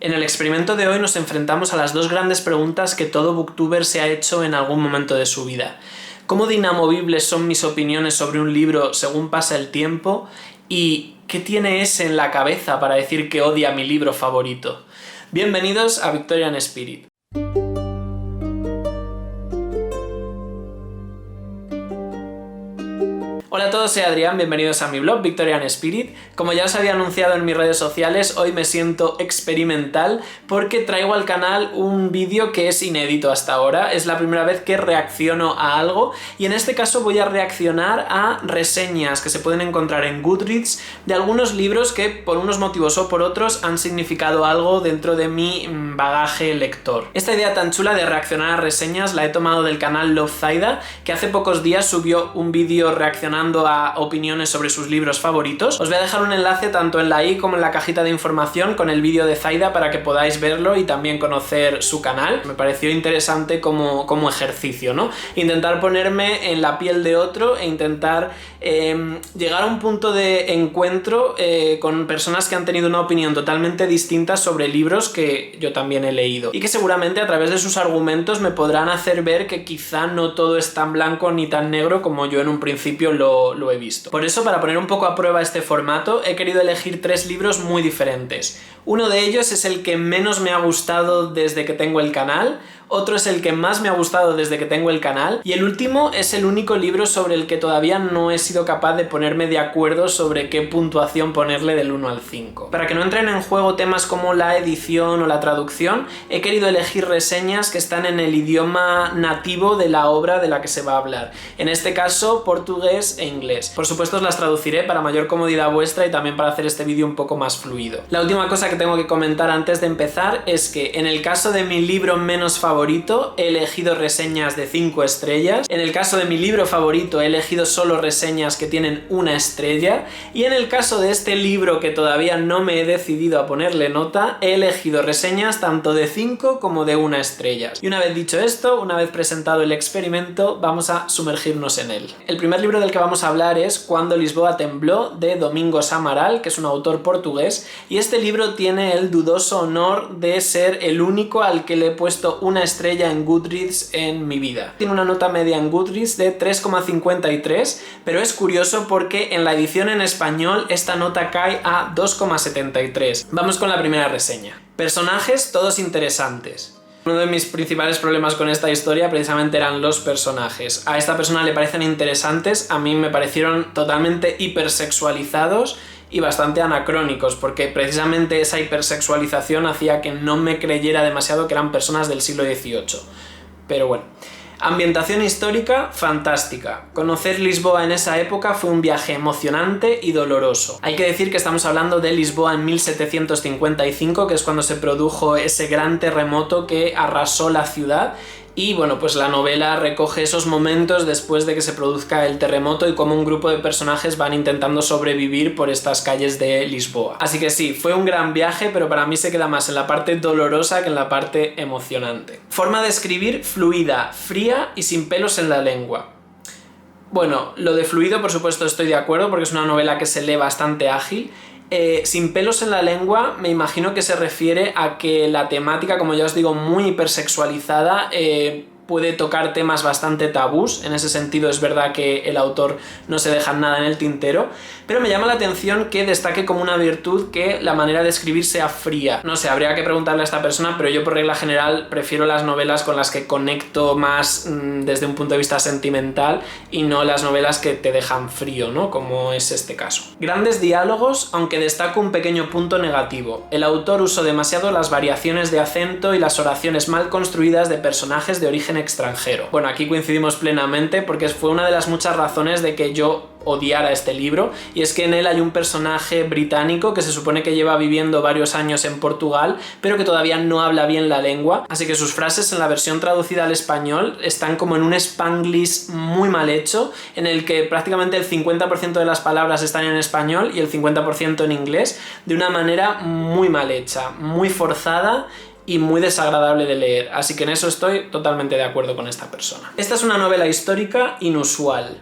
En el experimento de hoy nos enfrentamos a las dos grandes preguntas que todo booktuber se ha hecho en algún momento de su vida. ¿Cómo de inamovibles son mis opiniones sobre un libro según pasa el tiempo? ¿Y qué tiene ese en la cabeza para decir que odia mi libro favorito? Bienvenidos a Victorian Spirit. Hola a todos, soy Adrián, bienvenidos a mi blog Victorian Spirit. Como ya os había anunciado en mis redes sociales, hoy me siento experimental porque traigo al canal un vídeo que es inédito hasta ahora. Es la primera vez que reacciono a algo y en este caso voy a reaccionar a reseñas que se pueden encontrar en Goodreads de algunos libros que por unos motivos o por otros han significado algo dentro de mi bagaje lector. Esta idea tan chula de reaccionar a reseñas la he tomado del canal Love Zaida, que hace pocos días subió un vídeo reaccionando a opiniones sobre sus libros favoritos. Os voy a dejar un enlace tanto en la i como en la cajita de información con el vídeo de Zaida para que podáis verlo y también conocer su canal. Me pareció interesante como ejercicio, ¿no? Intentar ponerme en la piel de otro e intentar llegar a un punto de encuentro con personas que han tenido una opinión totalmente distinta sobre libros que yo también he leído y que seguramente a través de sus argumentos me podrán hacer ver que quizá no todo es tan blanco ni tan negro como yo en un principio lo he visto. Por eso, para poner un poco a prueba este formato, he querido elegir tres libros muy diferentes. Uno de ellos es el que menos me ha gustado desde que tengo el canal, otro es el que más me ha gustado desde que tengo el canal y el último es el único libro sobre el que todavía no he sido capaz de ponerme de acuerdo sobre qué puntuación ponerle del 1 al 5. Para que no entren en juego temas como la edición o la traducción, he querido elegir reseñas que están en el idioma nativo de la obra de la que se va a hablar. En este caso, portugués e inglés. Por supuesto os las traduciré para mayor comodidad vuestra y también para hacer este vídeo un poco más fluido. La última cosa que tengo que comentar antes de empezar es que en el caso de mi libro menos favorito he elegido reseñas de 5 estrellas, en el caso de mi libro favorito he elegido solo reseñas que tienen 1 estrella y en el caso de este libro que todavía no me he decidido a ponerle nota, he elegido reseñas tanto de 5 como de 1 estrella. Y una vez dicho esto, una vez presentado el experimento, vamos a sumergirnos en él. El primer libro del que vamos a hablar es Cuando Lisboa tembló, de Domingos Amaral, que es un autor portugués, y este libro tiene el dudoso honor de ser el único al que le he puesto 1 estrella en Goodreads en mi vida. Tiene una nota media en Goodreads de 3,53, pero es curioso porque en la edición en español esta nota cae a 2,73. Vamos con la primera reseña. Personajes todos interesantes. Uno de mis principales problemas con esta historia precisamente eran los personajes. A esta persona le parecen interesantes, a mí me parecieron totalmente hipersexualizados y bastante anacrónicos, porque precisamente esa hipersexualización hacía que no me creyera demasiado que eran personas del siglo XVIII. Pero bueno. Ambientación histórica, fantástica. Conocer Lisboa en esa época fue un viaje emocionante y doloroso. Hay que decir que estamos hablando de Lisboa en 1755, que es cuando se produjo ese gran terremoto que arrasó la ciudad. Y bueno, pues la novela recoge esos momentos después de que se produzca el terremoto y cómo un grupo de personajes van intentando sobrevivir por estas calles de Lisboa. Así que sí, fue un gran viaje, pero para mí se queda más en la parte dolorosa que en la parte emocionante. Forma de escribir fluida, fría y sin pelos en la lengua. Bueno, lo de fluido por supuesto estoy de acuerdo porque es una novela que se lee bastante ágil. Sin pelos en la lengua me imagino que se refiere a que la temática, como ya os digo, muy hipersexualizada, puede tocar temas bastante tabús. En ese sentido es verdad que el autor no se deja nada en el tintero, pero me llama la atención que destaque como una virtud que la manera de escribir sea fría. No sé, habría que preguntarle a esta persona, pero yo por regla general prefiero las novelas con las que conecto más desde un punto de vista sentimental y no las novelas que te dejan frío, ¿no? Como es este caso. Grandes diálogos, aunque destaco un pequeño punto negativo. El autor usó demasiado las variaciones de acento y las oraciones mal construidas de personajes de origen extranjero. Bueno, aquí coincidimos plenamente porque fue una de las muchas razones de que yo odiara este libro, y es que en él hay un personaje británico que se supone que lleva viviendo varios años en Portugal, pero que todavía no habla bien la lengua, así que sus frases en la versión traducida al español están como en un spanglish muy mal hecho, en el que prácticamente el 50% de las palabras están en español y el 50% en inglés, de una manera muy mal hecha, muy forzada y muy desagradable de leer, así que en eso estoy totalmente de acuerdo con esta persona. Esta es una novela histórica inusual.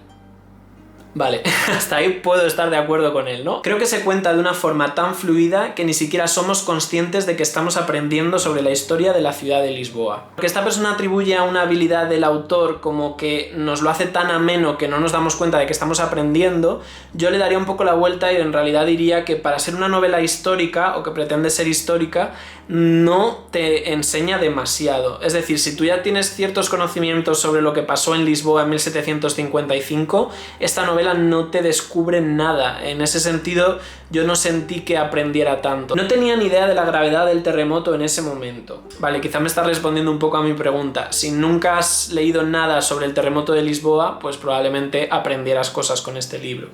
Vale, hasta ahí puedo estar de acuerdo con él, ¿no? Creo que se cuenta de una forma tan fluida que ni siquiera somos conscientes de que estamos aprendiendo sobre la historia de la ciudad de Lisboa. Porque esta persona atribuye a una habilidad del autor como que nos lo hace tan ameno que no nos damos cuenta de que estamos aprendiendo, yo le daría un poco la vuelta y en realidad diría que para ser una novela histórica, o que pretende ser histórica, no te enseña demasiado. Es decir, si tú ya tienes ciertos conocimientos sobre lo que pasó en Lisboa en 1755, esta novela no te descubre nada. En ese sentido, yo no sentí que aprendiera tanto. No tenía ni idea de la gravedad del terremoto en ese momento. Vale, quizá me estás respondiendo un poco a mi pregunta. Si nunca has leído nada sobre el terremoto de Lisboa, pues probablemente aprendieras cosas con este libro.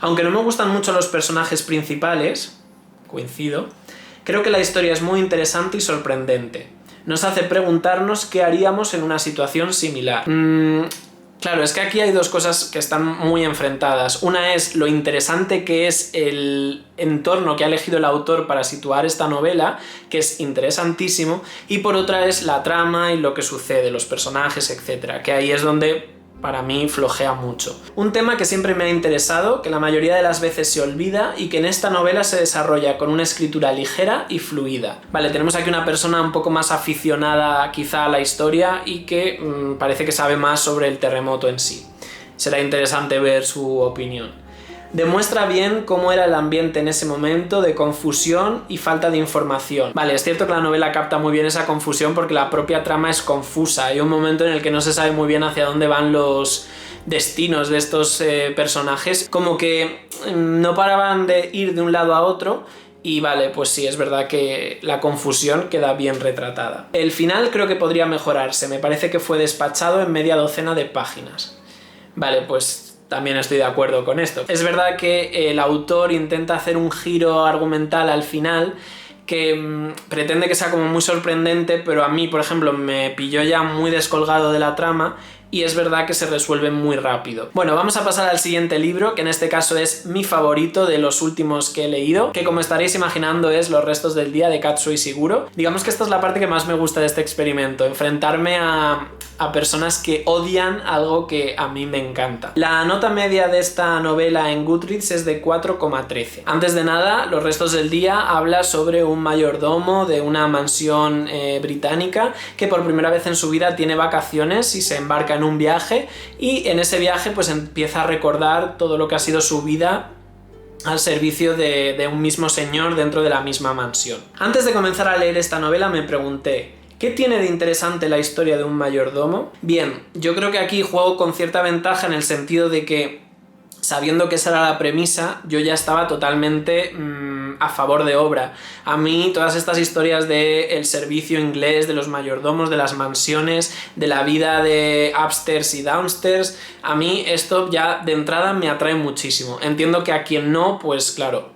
Aunque no me gustan mucho los personajes principales, coincido, creo que la historia es muy interesante y sorprendente. Nos hace preguntarnos qué haríamos en una situación similar. Claro, es que aquí hay dos cosas que están muy enfrentadas. Una es lo interesante que es el entorno que ha elegido el autor para situar esta novela, que es interesantísimo, y por otra es la trama y lo que sucede, los personajes, etc., que ahí es donde para mí flojea mucho. Un tema que siempre me ha interesado, que la mayoría de las veces se olvida y que en esta novela se desarrolla con una escritura ligera y fluida. Vale, tenemos aquí una persona un poco más aficionada quizá a la historia y que parece que sabe más sobre el terremoto en sí. Será interesante ver su opinión. Demuestra bien cómo era el ambiente en ese momento de confusión y falta de información. Vale, es cierto que la novela capta muy bien esa confusión porque la propia trama es confusa. Hay un momento en el que no se sabe muy bien hacia dónde van los destinos de estos personajes. Como que no paraban de ir de un lado a otro. Y vale, pues sí, es verdad que la confusión queda bien retratada. El final creo que podría mejorarse. Me parece que fue despachado en media docena de páginas. Vale, pues también estoy de acuerdo con esto. Es verdad que el autor intenta hacer un giro argumental al final que pretende que sea como muy sorprendente, pero a mí, por ejemplo, me pilló ya muy descolgado de la trama y es verdad que se resuelve muy rápido. Bueno, vamos a pasar al siguiente libro, que en este caso es mi favorito de los últimos que he leído, que como estaréis imaginando es Los restos del día de Katsuo Ishiguro. Digamos que esta es la parte que más me gusta de este experimento, enfrentarme a personas que odian algo que a mí me encanta. La nota media de esta novela en Goodreads es de 4,13. Antes de nada, Los restos del día habla sobre un mayordomo de una mansión británica que por primera vez en su vida tiene vacaciones y se embarca en un viaje, y en ese viaje pues empieza a recordar todo lo que ha sido su vida al servicio de un mismo señor dentro de la misma mansión. Antes de comenzar a leer esta novela me pregunté, ¿qué tiene de interesante la historia de un mayordomo? Bien, yo creo que aquí juego con cierta ventaja en el sentido de que, sabiendo que esa era la premisa, yo ya estaba totalmente a favor de obra. A mí todas estas historias del servicio inglés, de los mayordomos, de las mansiones, de la vida de upstairs y downstairs, a mí esto ya de entrada me atrae muchísimo. Entiendo que a quien no, pues claro,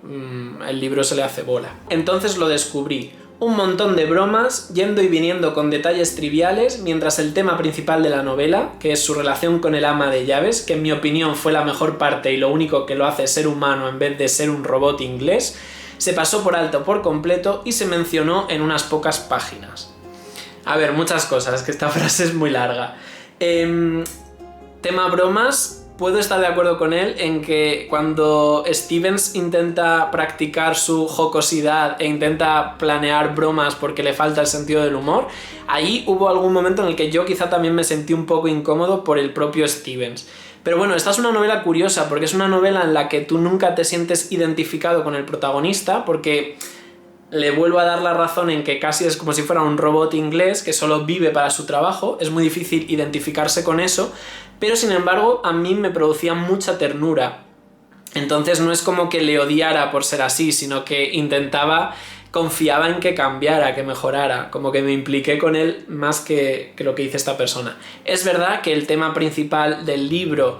el libro se le hace bola. Entonces lo descubrí. Un montón de bromas, yendo y viniendo con detalles triviales, mientras el tema principal de la novela, que es su relación con el ama de llaves, que en mi opinión fue la mejor parte y lo único que lo hace ser humano en vez de ser un robot inglés, se pasó por alto por completo y se mencionó en unas pocas páginas. A ver, muchas cosas, que esta frase es muy larga. Tema bromas. Puedo estar de acuerdo con él en que cuando Stevens intenta practicar su jocosidad e intenta planear bromas porque le falta el sentido del humor, ahí hubo algún momento en el que yo quizá también me sentí un poco incómodo por el propio Stevens. Pero bueno, esta es una novela curiosa porque es una novela en la que tú nunca te sientes identificado con el protagonista, porque le vuelvo a dar la razón en que casi es como si fuera un robot inglés que solo vive para su trabajo. Es muy difícil identificarse con eso, pero sin embargo a mí me producía mucha ternura. Entonces no es como que le odiara por ser así, sino que confiaba en que cambiara, que mejorara, como que me impliqué con él más que lo que dice esta persona. Es verdad que el tema principal del libro,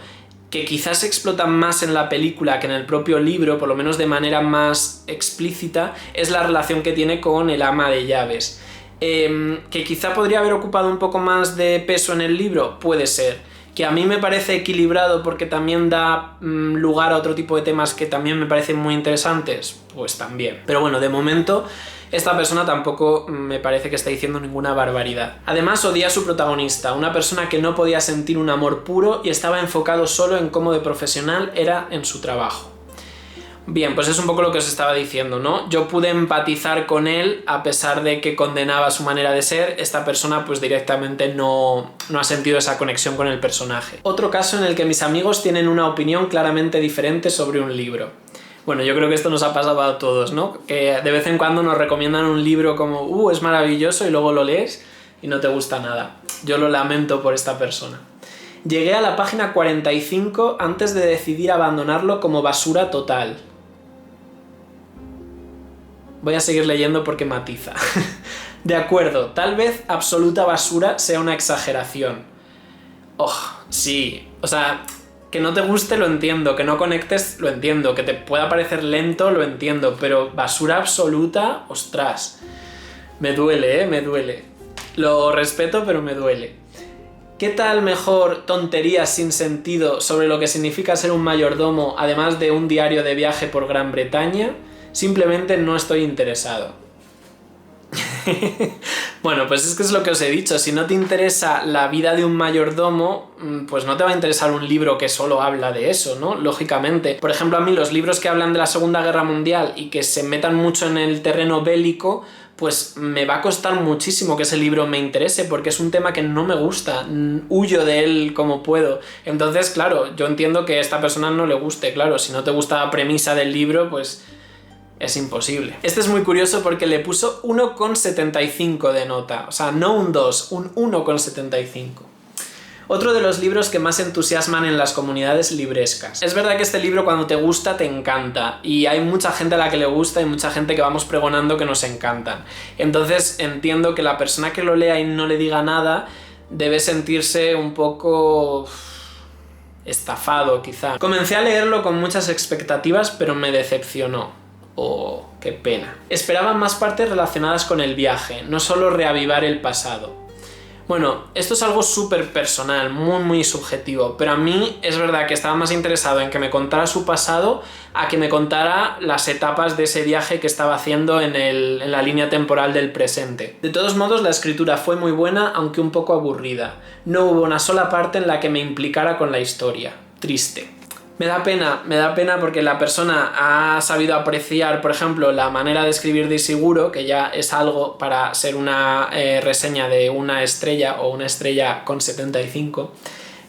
que quizás se explota más en la película que en el propio libro, por lo menos de manera más explícita, es la relación que tiene con el ama de llaves. Que quizá podría haber ocupado un poco más de peso en el libro, puede ser. Que a mí me parece equilibrado porque también da lugar a otro tipo de temas que también me parecen muy interesantes, pues también. Pero bueno, de momento esta persona tampoco me parece que está diciendo ninguna barbaridad. Además, odia a su protagonista, una persona que no podía sentir un amor puro y estaba enfocado solo en cómo de profesional era en su trabajo. Bien, pues es un poco lo que os estaba diciendo, ¿no? Yo pude empatizar con él a pesar de que condenaba su manera de ser. Esta persona pues directamente no ha sentido esa conexión con el personaje. Otro caso en el que mis amigos tienen una opinión claramente diferente sobre un libro. Bueno, yo creo que esto nos ha pasado a todos, ¿no? Que de vez en cuando nos recomiendan un libro como es maravilloso y luego lo lees y no te gusta nada. Yo lo lamento por esta persona. Llegué a la página 45 antes de decidir abandonarlo como basura total. Voy a seguir leyendo porque matiza. De acuerdo, tal vez absoluta basura sea una exageración. Sí. O sea, que no te guste lo entiendo, que no conectes lo entiendo, que te pueda parecer lento lo entiendo, pero basura absoluta, ostras. Me duele, me duele. Lo respeto, pero me duele. ¿Qué tal mejor tonterías sin sentido sobre lo que significa ser un mayordomo, además de un diario de viaje por Gran Bretaña? Simplemente no estoy interesado. Bueno, pues es que es lo que os he dicho. Si no te interesa la vida de un mayordomo, pues no te va a interesar un libro que solo habla de eso, ¿no? Lógicamente. Por ejemplo, a mí los libros que hablan de la Segunda Guerra Mundial y que se metan mucho en el terreno bélico, pues me va a costar muchísimo que ese libro me interese porque es un tema que no me gusta, huyo de él como puedo. Entonces, claro, yo entiendo que a esta persona no le guste, claro, si no te gusta la premisa del libro, pues es imposible. Este es muy curioso porque le puso 1,75 de nota, o sea, no un 2, un 1,75. Otro de los libros que más entusiasman en las comunidades librescas. Es verdad que este libro cuando te gusta te encanta y hay mucha gente a la que le gusta y mucha gente que vamos pregonando que nos encantan. Entonces entiendo que la persona que lo lea y no le diga nada debe sentirse un poco estafado quizá. Comencé a leerlo con muchas expectativas pero me decepcionó. Qué pena. Esperaba más partes relacionadas con el viaje, no solo reavivar el pasado. Bueno, esto es algo súper personal, muy subjetivo, pero a mí es verdad que estaba más interesado en que me contara su pasado a que me contara las etapas de ese viaje que estaba haciendo en la línea temporal del presente. De todos modos, la escritura fue muy buena, aunque un poco aburrida. No hubo una sola parte en la que me implicara con la historia. Triste. Me da pena porque la persona ha sabido apreciar, por ejemplo, la manera de escribir de Ishiguro, que ya es algo para ser una reseña de una estrella o una estrella con 75,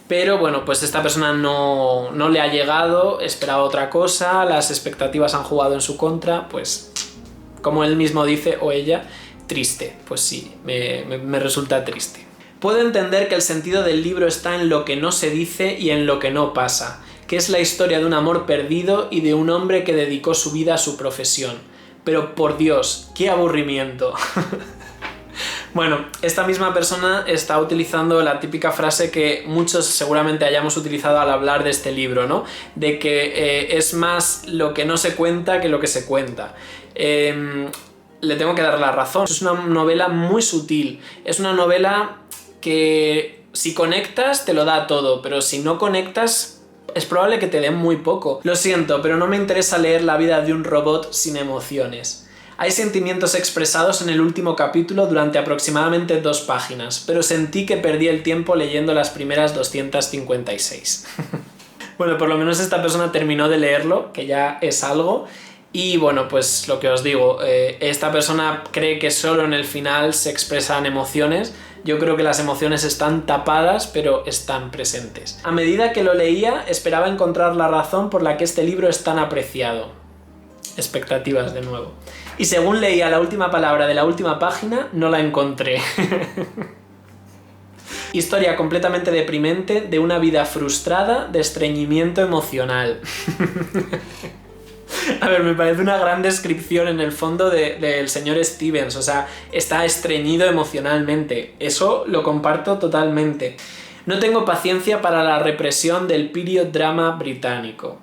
pero bueno, pues esta persona no le ha llegado, esperaba otra cosa, las expectativas han jugado en su contra, pues como él mismo dice o ella, triste, pues sí, me resulta triste. Puedo entender que el sentido del libro está en lo que no se dice y en lo que no pasa, que es la historia de un amor perdido y de un hombre que dedicó su vida a su profesión. Pero por Dios, ¡qué aburrimiento! Bueno, esta misma persona está utilizando la típica frase que muchos seguramente hayamos utilizado al hablar de este libro, ¿no? De que es más lo que no se cuenta que lo que se cuenta. Le tengo que dar la razón. Es una novela muy sutil. Es una novela que si conectas te lo da todo, pero si no conectas es probable que te den muy poco. Lo siento, pero no me interesa leer la vida de un robot sin emociones. Hay sentimientos expresados en el último capítulo durante aproximadamente 2 páginas, pero sentí que perdí el tiempo leyendo las primeras 256. Bueno, por lo menos esta persona terminó de leerlo, que ya es algo. Y bueno, pues lo que os digo, esta persona cree que solo en el final se expresan emociones. Yo creo que las emociones están tapadas, pero están presentes. A medida que lo leía, esperaba encontrar la razón por la que este libro es tan apreciado. Expectativas de nuevo. Y según leía la última palabra de la última página, no la encontré. Historia completamente deprimente de una vida frustrada de estreñimiento emocional. A ver, me parece una gran descripción en el fondo del señor Stevens, o sea, está estreñido emocionalmente. Eso lo comparto totalmente. No tengo paciencia para la represión del period drama británico.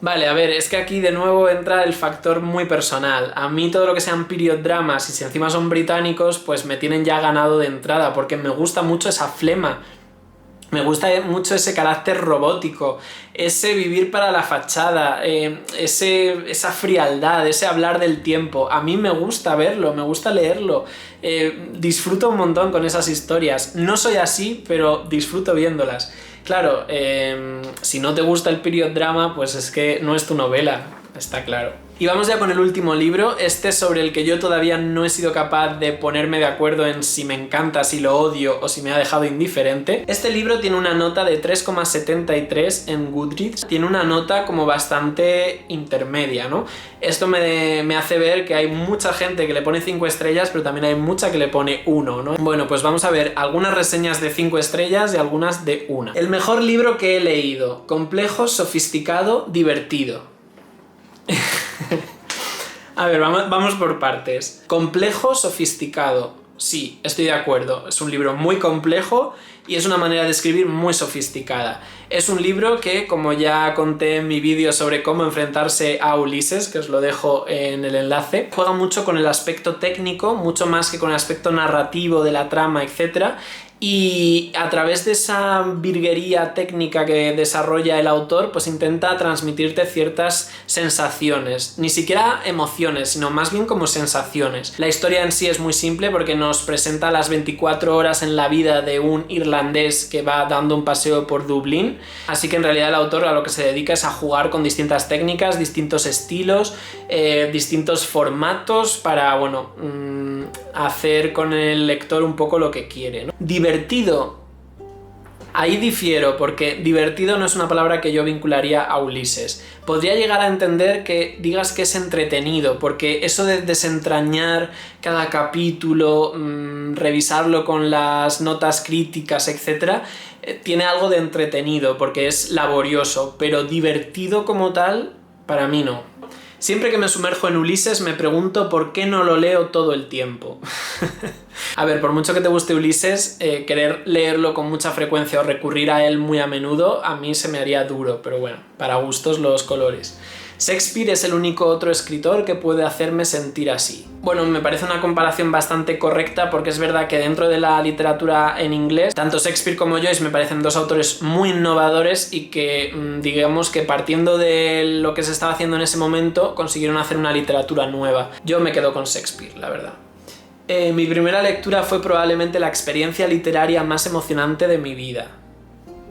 Vale, a ver, es que aquí de nuevo entra el factor muy personal. A mí todo lo que sean period dramas y si encima son británicos, pues me tienen ya ganado de entrada, porque me gusta mucho esa flema Me gusta mucho ese carácter robótico, ese vivir para la fachada, esa frialdad, ese hablar del tiempo. A mí me gusta verlo, me gusta leerlo. Disfruto un montón con esas historias. No soy así, pero disfruto viéndolas. Claro, si no te gusta el period drama, pues es que no es tu novela, está claro. Y vamos ya con el último libro, sobre el que yo todavía no he sido capaz de ponerme de acuerdo en si me encanta, si lo odio o si me ha dejado indiferente. Este libro tiene una nota de 3,73 en Goodreads, tiene una nota como bastante intermedia, ¿no? Esto me hace ver que hay mucha gente que le pone 5 estrellas, pero también hay mucha que le pone 1, ¿no? Bueno, pues vamos a ver algunas reseñas de 5 estrellas y algunas de 1. El mejor libro que he leído, complejo, sofisticado, divertido. A ver, vamos por partes. Complejo, sofisticado. Sí, estoy de acuerdo. Es un libro muy complejo y es una manera de escribir muy sofisticada. Es un libro que, como ya conté en mi vídeo sobre cómo enfrentarse a Ulises, que os lo dejo en el enlace, juega mucho con el aspecto técnico, mucho más que con el aspecto narrativo de la trama, etc. Y a través de esa virguería técnica que desarrolla el autor, pues intenta transmitirte ciertas sensaciones, ni siquiera emociones, sino más bien como sensaciones. La historia en sí es muy simple porque nos presenta las 24 horas en la vida de un irlandés que va dando un paseo por Dublín, así que en realidad el autor a lo que se dedica es a jugar con distintas técnicas, distintos estilos, distintos formatos para, bueno, hacer con el lector un poco lo que quiere, ¿no? Divertido. Ahí difiero, porque divertido no es una palabra que yo vincularía a Ulises. Podría llegar a entender que digas que es entretenido, porque eso de desentrañar cada capítulo, revisarlo con las notas críticas, etc., tiene algo de entretenido, porque es laborioso, pero divertido como tal, para mí no. Siempre que me sumerjo en Ulises me pregunto por qué no lo leo todo el tiempo. A ver, por mucho que te guste Ulises, querer leerlo con mucha frecuencia o recurrir a él muy a menudo, a mí se me haría duro, pero bueno, para gustos los colores. Shakespeare es el único otro escritor que puede hacerme sentir así. Bueno, me parece una comparación bastante correcta porque es verdad que dentro de la literatura en inglés, tanto Shakespeare como Joyce me parecen dos autores muy innovadores y que, digamos que partiendo de lo que se estaba haciendo en ese momento, consiguieron hacer una literatura nueva. Yo me quedo con Shakespeare, la verdad. Mi primera lectura fue probablemente la experiencia literaria más emocionante de mi vida.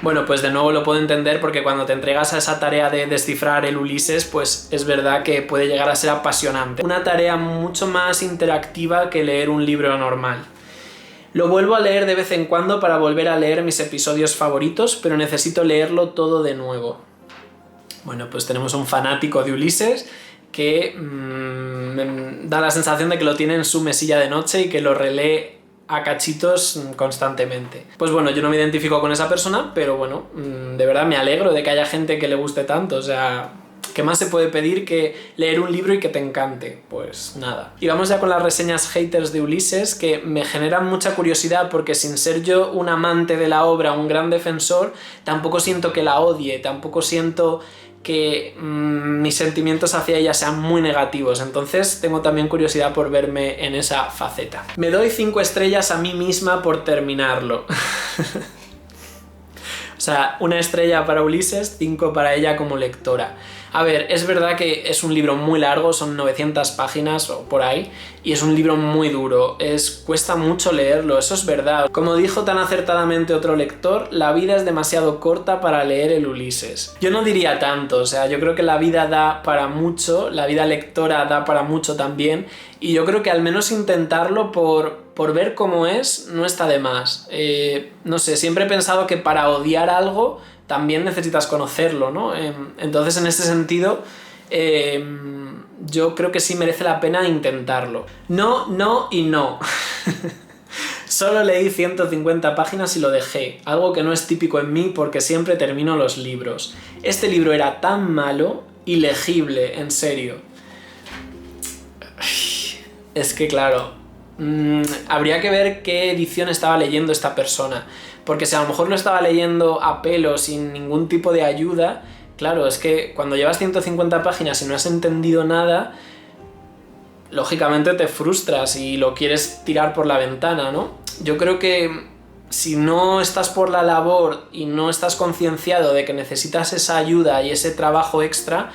Bueno, pues de nuevo lo puedo entender porque cuando te entregas a esa tarea de descifrar el Ulises, pues es verdad que puede llegar a ser apasionante. Una tarea mucho más interactiva que leer un libro normal. Lo vuelvo a leer de vez en cuando para volver a leer mis episodios favoritos, pero necesito leerlo todo de nuevo. Bueno, pues tenemos un fanático de Ulises que da la sensación de que lo tiene en su mesilla de noche y que lo relee a cachitos constantemente. Pues bueno, yo no me identifico con esa persona, pero bueno, de verdad me alegro de que haya gente que le guste tanto, o sea, ¿qué más se puede pedir que leer un libro y que te encante? Pues nada. Y vamos ya con las reseñas haters de Ulises, que me generan mucha curiosidad porque sin ser yo un amante de la obra, un gran defensor, tampoco siento que la odie, tampoco siento que mis sentimientos hacia ella sean muy negativos, entonces tengo también curiosidad por verme en esa faceta. Me doy 5 estrellas a mí misma por terminarlo. O sea, 1 estrella para Ulises, 5 para ella como lectora. A ver, es verdad que es un libro muy largo, son 900 páginas o por ahí, y es un libro muy duro, cuesta mucho leerlo, eso es verdad. Como dijo tan acertadamente otro lector, la vida es demasiado corta para leer el Ulises. Yo no diría tanto, o sea, yo creo que la vida da para mucho, la vida lectora da para mucho también, y yo creo que al menos intentarlo por ver cómo es, no está de más. No sé, siempre he pensado que para odiar algo también necesitas conocerlo, ¿no? Entonces, en este sentido, yo creo que sí merece la pena intentarlo. No, no y no. Solo leí 150 páginas y lo dejé, algo que no es típico en mí porque siempre termino los libros. Este libro era tan malo, ilegible, en serio. Es que claro, habría que ver qué edición estaba leyendo esta persona. Porque si a lo mejor lo estaba leyendo a pelo, sin ningún tipo de ayuda, claro, es que cuando llevas 150 páginas y no has entendido nada, lógicamente te frustras y lo quieres tirar por la ventana, ¿no? Yo creo que si no estás por la labor y no estás concienciado de que necesitas esa ayuda y ese trabajo extra,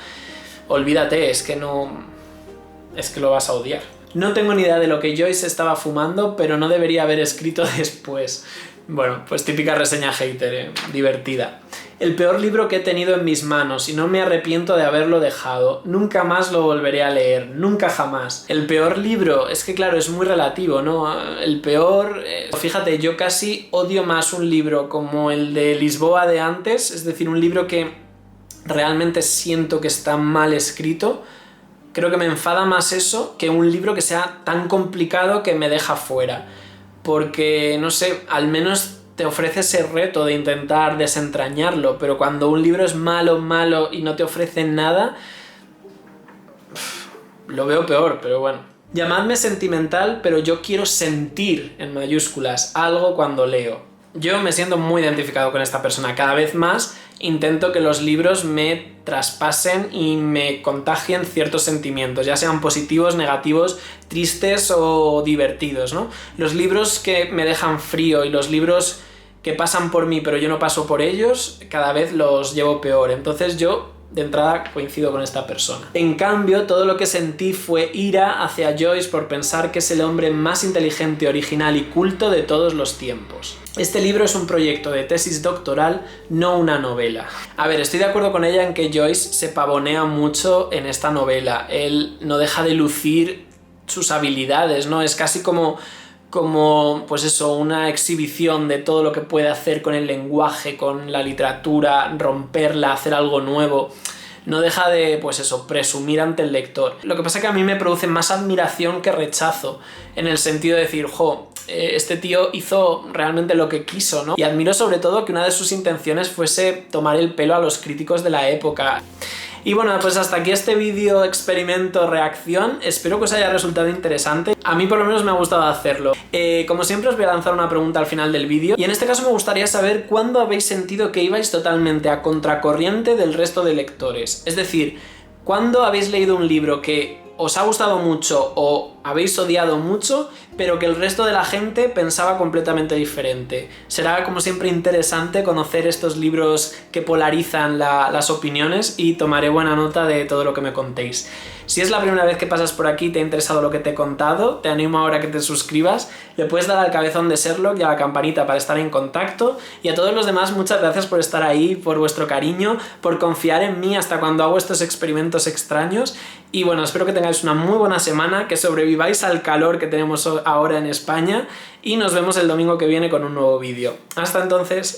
olvídate, es que lo vas a odiar. No tengo ni idea de lo que Joyce estaba fumando, pero no debería haber escrito después. Bueno, pues típica reseña hater, divertida. El peor libro que he tenido en mis manos y no me arrepiento de haberlo dejado. Nunca más lo volveré a leer, nunca jamás. El peor libro, es que claro, es muy relativo, ¿no? El peor... Fíjate, yo casi odio más un libro como el de Lisboa de antes, es decir, un libro que realmente siento que está mal escrito. Creo que me enfada más eso que un libro que sea tan complicado que me deja fuera. Porque, no sé, al menos te ofrece ese reto de intentar desentrañarlo, pero cuando un libro es malo y no te ofrece nada, lo veo peor, pero bueno. Llamadme sentimental, pero yo quiero sentir, en mayúsculas, algo cuando leo. Yo me siento muy identificado con esta persona. Cada vez más intento que los libros me traspasen y me contagien ciertos sentimientos, ya sean positivos, negativos, tristes o divertidos, ¿no? Los libros que me dejan frío y los libros que pasan por mí pero yo no paso por ellos, cada vez los llevo peor. Entonces yo, de entrada, coincido con esta persona. En cambio, todo lo que sentí fue ira hacia Joyce por pensar que es el hombre más inteligente, original y culto de todos los tiempos. Este libro es un proyecto de tesis doctoral, no una novela. A ver, estoy de acuerdo con ella en que Joyce se pavonea mucho en esta novela. Él no deja de lucir sus habilidades, ¿no? Es casi como pues eso, una exhibición de todo lo que puede hacer con el lenguaje, con la literatura, romperla, hacer algo nuevo. No deja de, pues eso, presumir ante el lector. Lo que pasa es que a mí me produce más admiración que rechazo, en el sentido de decir, este tío hizo realmente lo que quiso, ¿no? Y admiro sobre todo que una de sus intenciones fuese tomar el pelo a los críticos de la época. Y bueno, pues hasta aquí este vídeo experimento reacción. Espero que os haya resultado interesante. A mí por lo menos me ha gustado hacerlo. Como siempre os voy a lanzar una pregunta al final del vídeo. Y en este caso me gustaría saber cuándo habéis sentido que ibais totalmente a contracorriente del resto de lectores. Es decir, ¿cuándo habéis leído un libro que os ha gustado mucho o habéis odiado mucho, pero que el resto de la gente pensaba completamente diferente? Será como siempre interesante conocer estos libros que polarizan las opiniones y tomaré buena nota de todo lo que me contéis. Si es la primera vez que pasas por aquí y te ha interesado lo que te he contado, te animo ahora a que te suscribas, le puedes dar al cabezón de Sherlock y a la campanita para estar en contacto, y a todos los demás muchas gracias por estar ahí, por vuestro cariño, por confiar en mí hasta cuando hago estos experimentos extraños, y bueno, espero que tengáis una muy buena semana, que sobreviváis al calor que tenemos ahora en España, y nos vemos el domingo que viene con un nuevo vídeo. Hasta entonces.